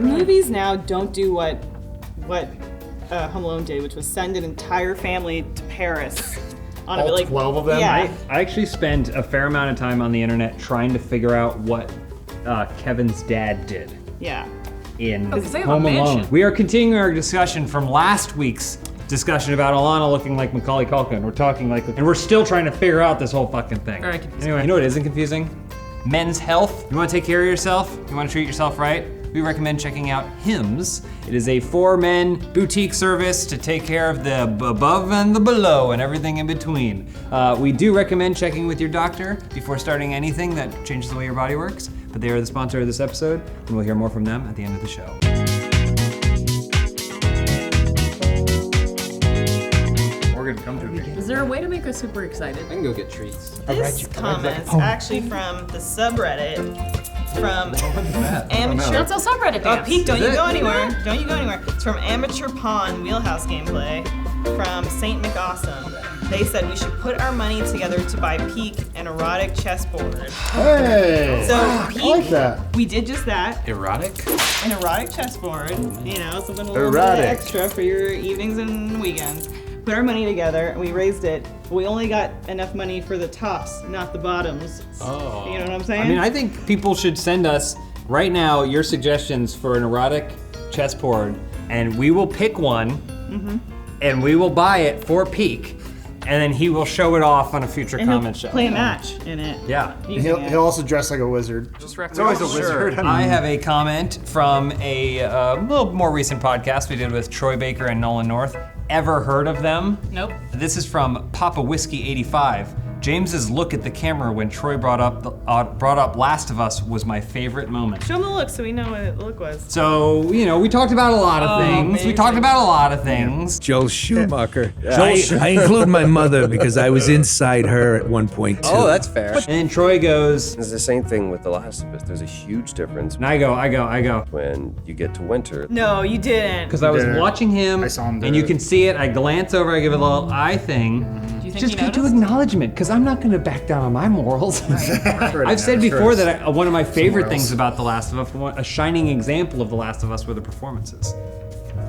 Movies now don't do what Home Alone did, which was send an entire family to Paris. On All 12 of them? Yeah. I actually spent a fair amount of time on the internet trying to figure out what Kevin's dad did Yeah. in they have a Home Alone. mansion. We are continuing our discussion from last week's discussion about Alana looking like Macaulay Culkin. We're talking like, and we're still trying to figure out this whole fucking thing. Very confusing. Anyway, you know what isn't confusing? Men's health. You want to take care of yourself? You want to treat yourself right? We recommend checking out Hims. It is a for-men boutique service to take care of the above and the below and everything in between. We do recommend checking with your doctor before starting anything that changes the way your body works, but they are the sponsor of this episode, and we'll hear more from them at the end of the show. Morgan, come to me. Is there a way to make us super excited? I can go get treats. This comment's actually from the subreddit. From amateur. That's a subreddit Oh, dance. Pete, don't you go anywhere. Don't you go anywhere. It's from Amateur Pawn Wheelhouse Gameplay from Saint McAwesome. They said we should put our money together to buy Peak an erotic chessboard. Hey! So Peak, I like that. we did just that. Erotic? An erotic chessboard. You know, something a little bit Erotic. extra for your evenings and weekends. Put our money together and we raised it. We only got enough money for the tops, not the bottoms. Oh. You know what I'm saying? I mean, I think people should send us right now your suggestions for an erotic chessboard, and we will pick one, and we will buy it for Peak, and then he will show it off on a future and he'll comment show. play a match in it. Yeah. using it. He'll also dress like a wizard. Just It's always a wizard. I have a comment from a little more recent podcast we did with Troy Baker and Nolan North. Ever heard of them? Nope. This is from Papa Whiskey 85. James's look at the camera when Troy brought up Last of Us was my favorite moment. Show him the look so we know what the look was. So, you know, we talked about a lot of things. We amazing. talked about a lot of things. Joel Schumacher. I include my mother because I was inside her at one point too. Oh, that's fair. And then Troy goes, It's the same thing with The Last of Us. There's a huge difference and I go. when you get to winter. No, you didn't. Because I was did it. watching him, I saw him do and you it. can see it. I glance over, I give it a little eye thing. Do you think Just he to noticed? acknowledgement, because I'm not going to back down on my morals. I've said before that one of my favorite else. things about The Last of Us, a shining example of The Last of Us, were the performances.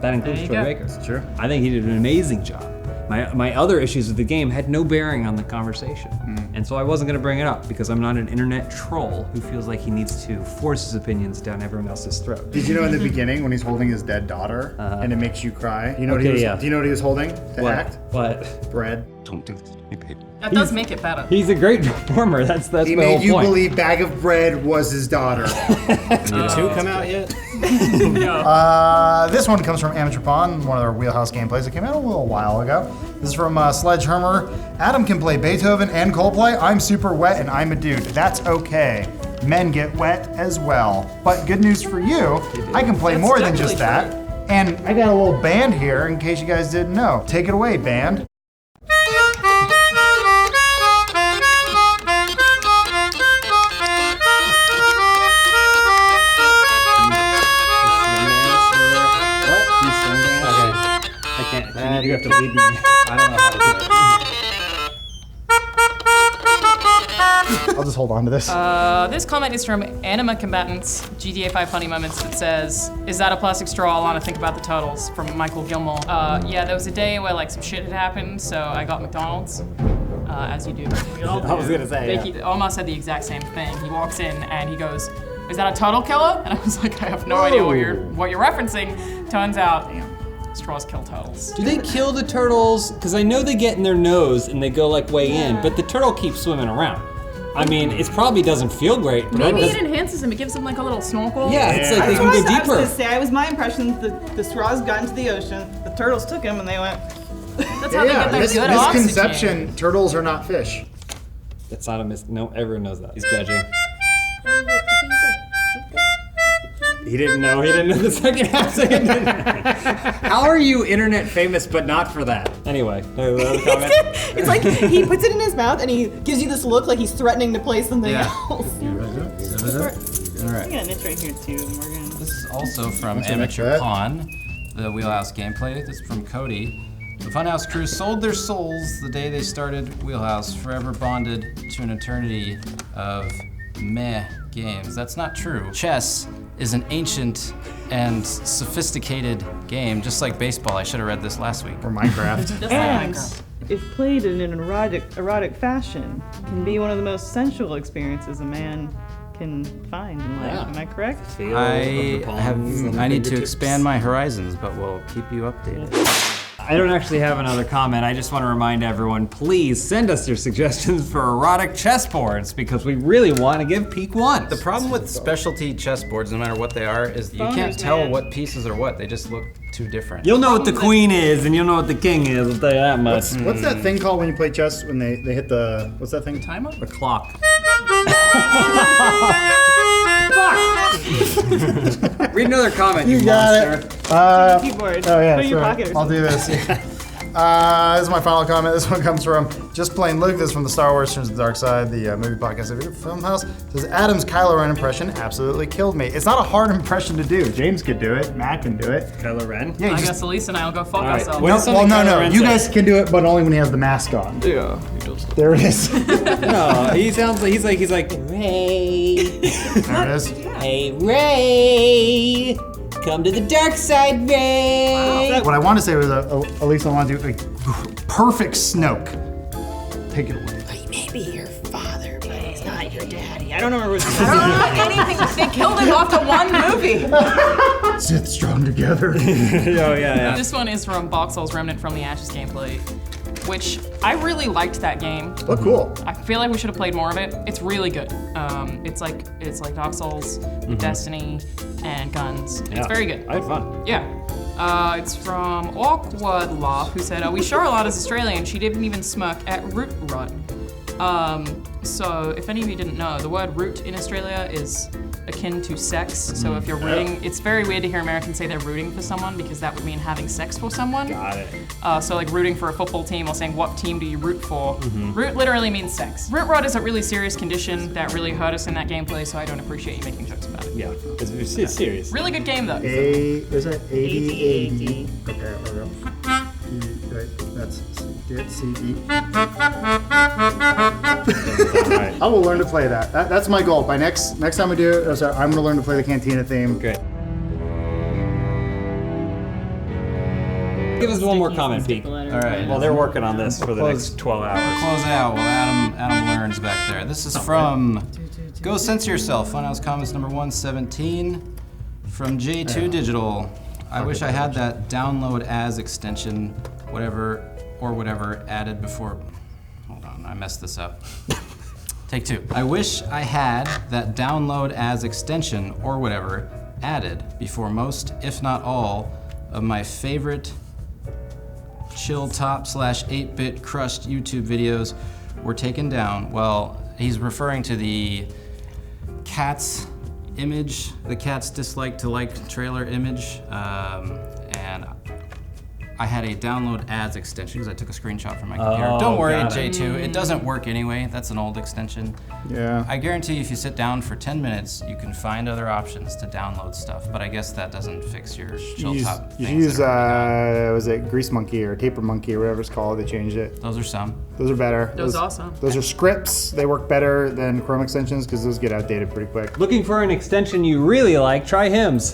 That includes There you Troy go. Baker. True. I think he did an amazing job. My other issues with the game had no bearing on the conversation. And so I wasn't gonna bring it up because I'm not an internet troll who feels like he needs to force his opinions down everyone else's throat. Did you know in the beginning when he's holding his dead daughter and it makes you cry? You know Okay, what he was, yeah. Do you know what he was holding to act? What? Bread. Don't do this to me, baby. That does make it better. He's a great performer. That's He my whole made you point. believe Bag of Bread was his daughter. Did 2 come out yet? This one comes from Amateur Pawn, one of their Wheelhouse gameplays. It came out a little while ago. This is from Sledgehammer. Adam can play Beethoven and Coldplay. I'm super wet and I'm a dude. That's okay. Men get wet as well. But good news for you, I can play more than just that. And I got a little band here in case you guys didn't know. Take it away, band. I can't. You have to lead me. I don't know how to do it. I'll just hold on to this. This comment is from Anima Combatants, GTA 5 Funny Moments, that says, "Is that a plastic straw? I want to think about the totals." From Michael Gilmore. Yeah, there was a day where like some shit had happened, so I got McDonald's, as you do. I was gonna say. He almost said the exact same thing. He walks in and he goes, "Is that a turtle killer?" And I was like, I have no idea what you're referencing. Turns out, straws kill turtles. Do they kill the turtles? Because I know they get in their nose and they go like way in, but the turtle keeps swimming around. I mean, it probably doesn't feel great. But Maybe that it does- enhances him. It gives him like a little snorkel. Yeah, it's like they That's can what go I was deeper. gonna say. It was my impression that the straws got into the ocean, the turtles took them, and they went. That's how they get their good oxygen. Misconception, turtles are not fish. That's not a no, everyone knows that. He's judging. He didn't know the second half. So he didn't. How are you internet famous but not for that? Anyway, another comment. It's like he puts it in his mouth and he gives you this look like he's threatening to play something Yeah. else. All I right. got an itch right here too, Morgan. This is also from What's your next Amateur bet? Pawn, the Wheelhouse gameplay. This is from Cody. The Funhaus crew sold their souls the day they started Wheelhouse, forever bonded to an eternity of meh games. That's not true. Chess is an ancient and sophisticated game, just like baseball. I should have read this last week. Or Minecraft. And if played in an erotic fashion, can be one of the most sensual experiences a man can find in life. Am I correct? I need to expand my horizons, but we'll keep you updated. I don't actually have another comment. I just want to remind everyone, please send us your suggestions for erotic chessboards because we really want to give Peak one. The problem with specialty chessboards, no matter what they are, is you can't tell what pieces are what. They just look too different. You'll know what the queen is and you'll know what the king is, I'll tell you that much. What's that thing called when you play chess when they hit the, what's that thing? Timer? The clock. Read another comment, you monster. Keyboard. Oh yeah, Put it in your sure. pocket or I'll do this. This is my final comment. This one comes from Just Plain Luke. This is from the Star Wars Turns to the Dark Side, the movie podcast of Funhaus. It says, Adam's Kylo Ren impression absolutely killed me. It's not a hard impression to do. James could do it. Matt can do it. Kylo Ren? Yeah, I guess Elise and I will go fuck ourselves. No. You guys can do it, but only when he has the mask on. Yeah, he does. There it is. No, he sounds like he's like Ray. There it is. Hey Ray, come to the dark side, Ray. What I want to say was, Elisa, I want to do a perfect Snoke. Take it away. He may be your father, but he's not your daddy. I don't know what Anything. They killed him after one movie. Sith strong together. Oh yeah. This one is from Boxall's Remnant from the Ashes gameplay, which I really liked that game. Oh, cool. I feel like we should have played more of it. It's really good. It's like Dark Souls, Destiny, and guns. It's very good. I had fun. Yeah. It's from Awkward Laugh, who said, "We Charlotte's Australian. She didn't even smirk at root rot." So if any of you didn't know, the word root in Australia is akin to sex. So if you're rooting, it's very weird to hear Americans say they're rooting for someone because that would mean having sex for someone. Got it. So like rooting for a football team or saying what team do you root for. Root literally means sex. Root rot is a really serious condition that really hurt us in that gameplay, so I don't appreciate you making jokes about it. Yeah, it's serious. Really good game though. Is it AD? Okay, there we go. That's CE. I will learn to play that. That's my goal. By next time I do it, I'm going to learn to play the Cantina theme. Great. Give us one more comment, Pete. All right. Well, they're working on this for the next 12 hours. Close it out while Adam learns back there. This is from Go Censor Yourself, Funhouse Comments number 117 from J2 Digital. I wish I had that download as extension, whatever added before. Hold on, I messed this up. Take two. I wish I had that download as extension or whatever added before most, if not all, of my favorite chill top / 8-bit crushed YouTube videos were taken down. Well, he's referring to the Cats image, the Cats dislike to like trailer image, and I had a download ads extension because I took a screenshot from my computer. Oh, Don't worry, got it. J2, it doesn't work anyway. That's an old extension. Yeah. I guarantee if you sit down for 10 minutes, you can find other options to download stuff, but I guess that doesn't fix your chill top You things. use, that are already was it Grease Monkey or Taper Monkey or whatever it's called? They changed it. gone. Those are some. Those are better. Those are awesome. Those are scripts. They work better than Chrome extensions because those get outdated pretty quick. Looking for an extension you really like? Try Hymns.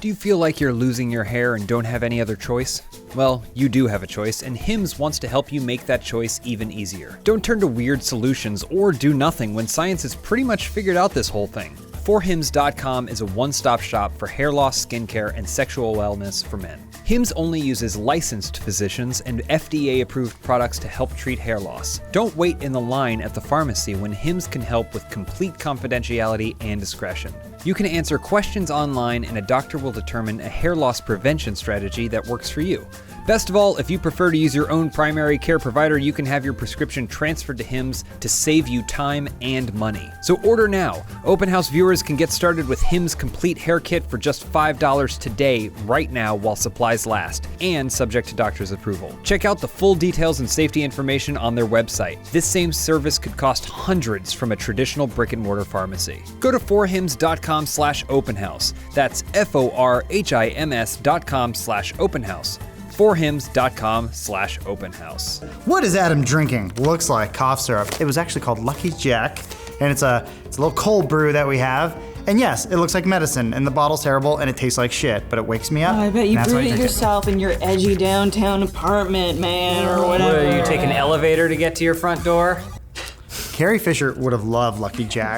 Do you feel like you're losing your hair and don't have any other choice? Well, you do have a choice, and Hims wants to help you make that choice even easier. Don't turn to weird solutions or do nothing when science has pretty much figured out this whole thing. ForHims.com is a one-stop shop for hair loss, skincare, and sexual wellness for men. Hims only uses licensed physicians and FDA-approved products to help treat hair loss. Don't wait in the line at the pharmacy when Hims can help with complete confidentiality and discretion. You can answer questions online and a doctor will determine a hair loss prevention strategy that works for you. Best of all, if you prefer to use your own primary care provider, you can have your prescription transferred to Hims to save you time and money. So order now. Open House viewers can get started with Hims Complete Hair Kit for just $5 today, right now, while supplies last, and subject to doctor's approval. Check out the full details and safety information on their website. This same service could cost hundreds from a traditional brick-and-mortar pharmacy. Go to forhims.com/openhouse. That's FORHIMS.com/openhouse. forhims.com/openhouse. What is Adam drinking? Looks like cough syrup. It was actually called Lucky Jack, and it's a little cold brew that we have. And yes, it looks like medicine, and the bottle's terrible, and it tastes like shit, but it wakes me up. I bet and you that's why I brewed it drink yourself in your edgy downtown apartment, man, or whatever. You take an elevator to get to your front door? Carrie Fisher would have loved Lucky Jack.